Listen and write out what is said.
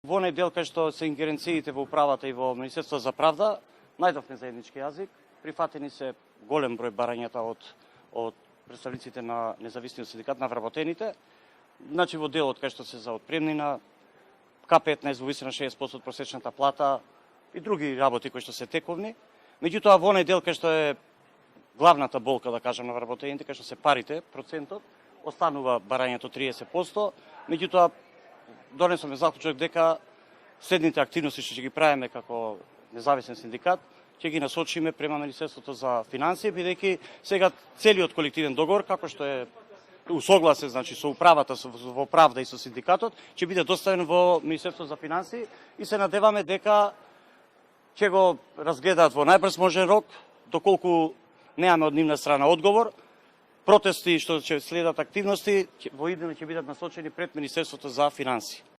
Во недел кај што се ингеренциите во управата и во Министерството за правда, најдовме заеднички јазик, прифатени се голем број барањата од представниците на независниот синдикат на вработените. Значи во делот кај што се за отпремнина, К15 во висина 60% од просечната плата и други работи кои што се тековни. Меѓутоа во недел кај што е главната болка, да кажам, на вработените, кај што се парите, процентот, останува барањето 30%, меѓутоа донесоме заклучок дека следните активности што ќе ги правиме како независен синдикат, ќе ги насочиме према Министерството за финансии, бидејќи сега целиот колективен договор, како што е усогласен, значи со управата во правда и со синдикатот, ќе биде доставен во Министерството за финансии и се надеваме дека ќе го разгледаат во најбрз можен рок, доколку немаме од нивна страна одговор. Протести што ќе следат активности во иднина ќе бидат насочени пред Министерството за финансии.